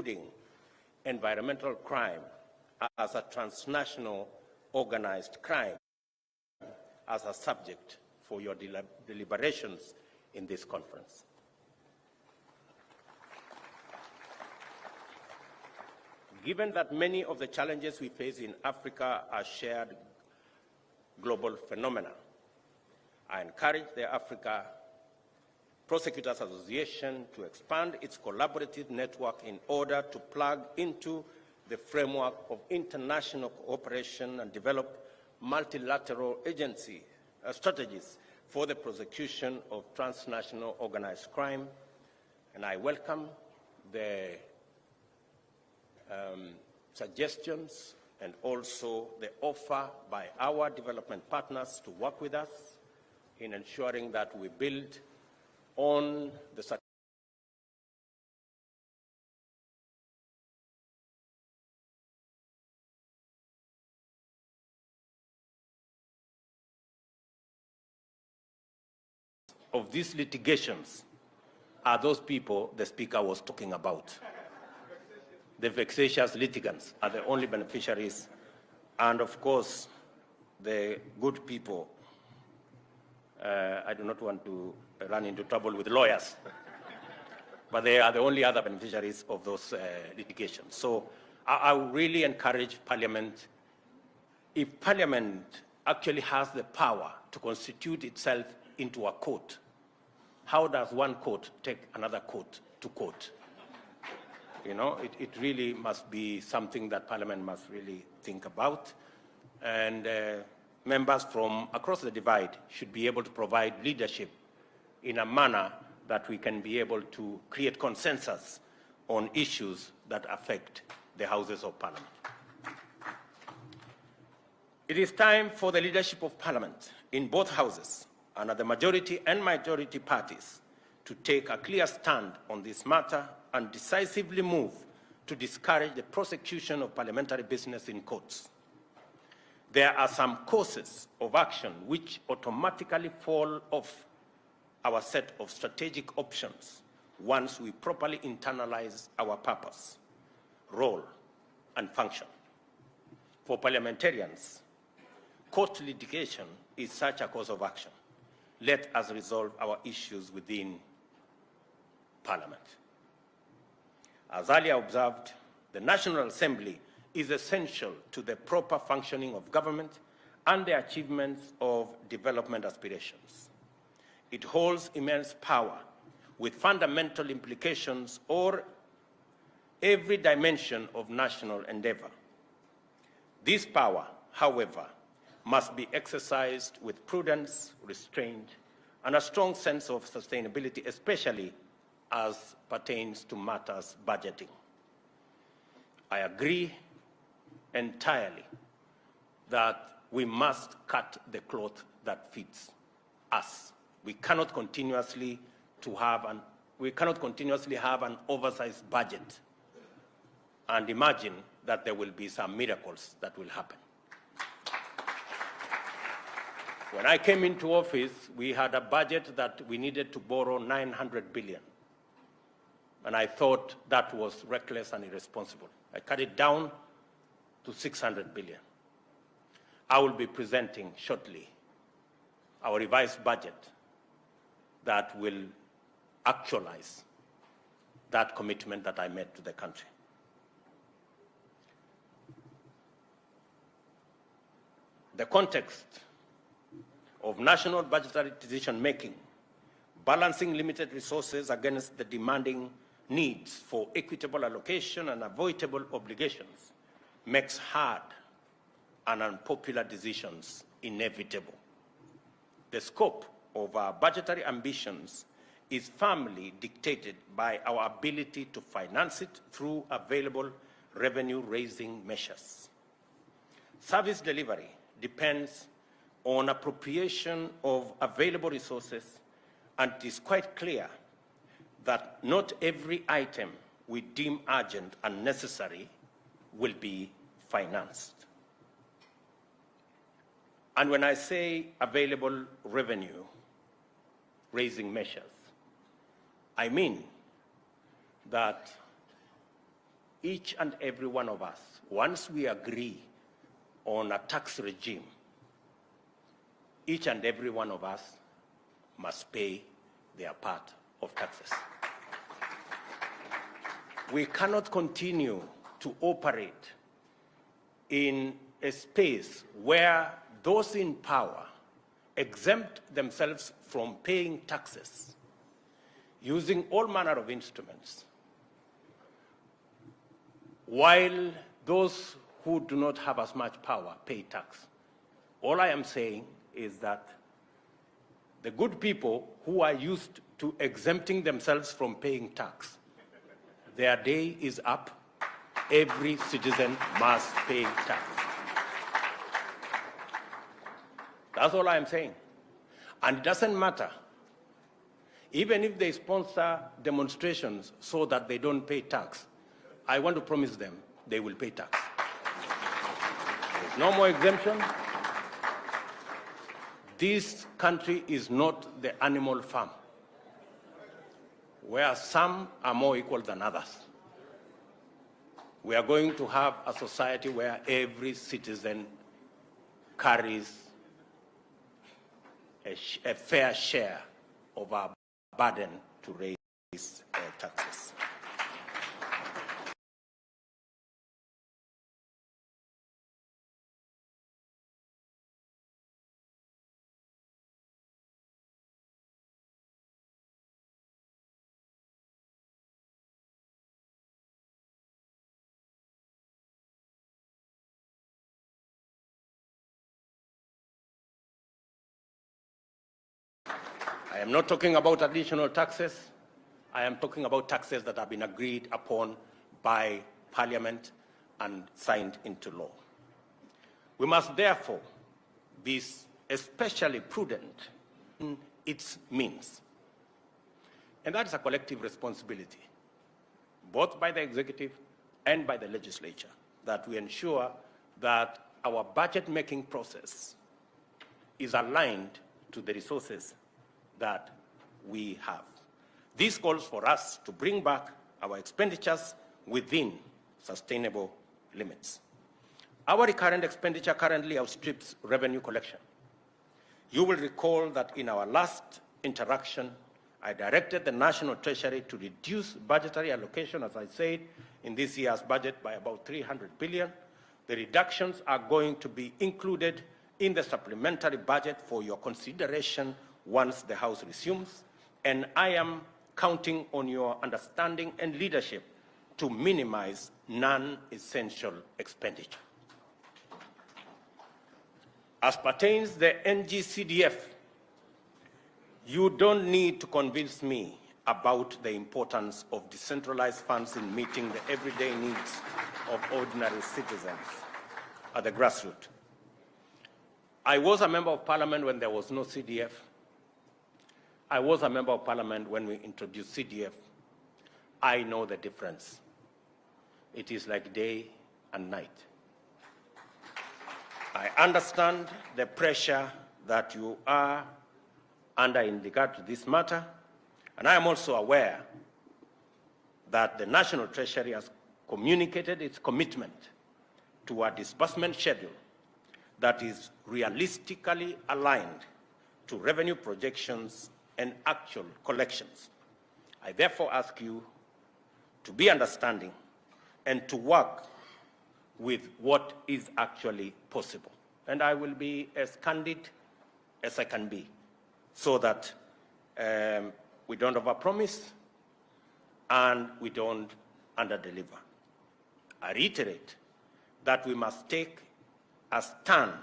including environmental crime as a transnational organized crime, as a subject for your deliberations in this conference. Given that many of the challenges we face in Africa are shared global phenomena, I encourage the Africa Prosecutors Association to expand its collaborative network in order to plug into the framework of international cooperation and develop multilateral strategies for the prosecution of transnational organized crime. And I welcome the suggestions and also the offer by our development partners to work with us in ensuring that we build on the of these litigations are those people the Speaker was talking about. The vexatious litigants are the only beneficiaries, and of course, the good people. I do not want to run into trouble with lawyers, but they are the only other beneficiaries of those litigations. So I really encourage Parliament, if Parliament actually has the power to constitute itself into a court, how does one court take another court to court? You know, it really must be something that Parliament must really think about. And members from across the divide should be able to provide leadership in a manner that we can be able to create consensus on issues that affect the Houses of Parliament. It is time for the leadership of Parliament in both houses and the majority and minority parties to take a clear stand on this matter and decisively move to discourage the prosecution of parliamentary business in courts. There are some courses of action which automatically fall off our set of strategic options once we properly internalize our purpose, role, and function. For parliamentarians, court litigation is such a course of action. Let us resolve our issues within Parliament. As earlier observed, the National Assembly is essential to the proper functioning of government and the achievements of development aspirations. It holds immense power with fundamental implications over every dimension of national endeavor. This power, however, must be exercised with prudence, restraint, and a strong sense of sustainability, especially as pertains to matters budgeting. I agree entirely that we must cut the cloth that fits us. We cannot continuously have an oversized budget and imagine that there will be some miracles that will happen. When I came into office, we had a budget that we needed to borrow 900 billion. And I thought that was reckless and irresponsible. I cut it down to 600 billion. I will be presenting shortly our revised budget that will actualize that commitment that I made to the country. The context of national budgetary decision-making, balancing limited resources against the demanding needs for equitable allocation and avoidable obligations, makes hard and unpopular decisions inevitable. The scope of our budgetary ambitions is firmly dictated by our ability to finance it through available revenue-raising measures. Service delivery depends on appropriation of available resources, and it is quite clear that not every item we deem urgent and necessary will be financed. And when I say available revenue-raising measures, I mean that each and every one of us, once we agree on a tax regime, each and every one of us must pay their part of taxes. We cannot continue to operate in a space where those in power exempt themselves from paying taxes using all manner of instruments, while those who do not have as much power pay tax. All I am saying is that the good people who are used to exempting themselves from paying tax, their day is up. Every citizen must pay tax. That's all I am saying. And it doesn't matter, even if they sponsor demonstrations so that they don't pay tax, I want to promise them they will pay tax. There's no more exemption. This country is not the animal farm, where some are more equal than others. We are going to have a society where every citizen carries a fair share of our burden to raise taxes. I am not talking about additional taxes. I am talking about taxes that have been agreed upon by Parliament and signed into law. We must therefore be especially prudent in its means. And that is a collective responsibility, both by the executive and by the legislature, that we ensure that our budget-making process is aligned to the resources that we have. This calls for us to bring back our expenditures within sustainable limits. Our recurrent expenditure currently outstrips revenue collection. You will recall that in our last interaction, I directed the National Treasury to reduce budgetary allocation, as I said, in this year's budget by about 300 billion. The reductions are going to be included in the supplementary budget for your consideration once the House resumes, and I am counting on your understanding and leadership to minimize non-essential expenditure. As pertains the NGCDF, you don't need to convince me about the importance of decentralized funds in meeting the everyday needs of ordinary citizens at the grassroots. I was a member of Parliament when there was no CDF. I was a member of Parliament when we introduced CDF. I know the difference. It is like day and night. I understand the pressure that you are under in regard to this matter, and I am also aware that the National Treasury has communicated its commitment to a disbursement schedule that is realistically aligned to revenue projections and actual collections. I therefore ask you to be understanding and to work with what is actually possible. And I will be as candid as I can be so that we don't overpromise and we don't underdeliver. I reiterate that we must take a stand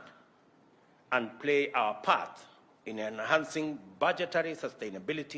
and play our part in enhancing budgetary sustainability